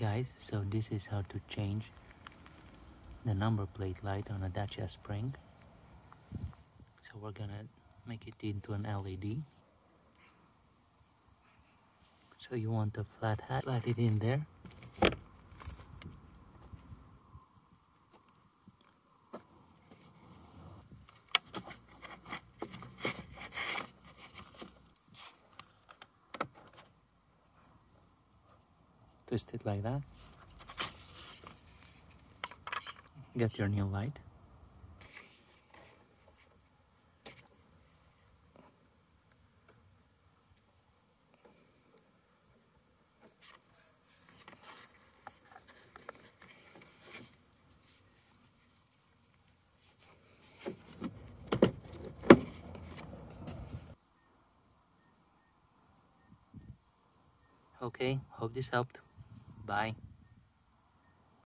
Guys, so this is how to change the number plate light on a Dacia Spring. So we're gonna make it into an LED. So you want a flat hat, slide it in there. Twist it like that. Get your new light. Okay, hope this helped. Bye.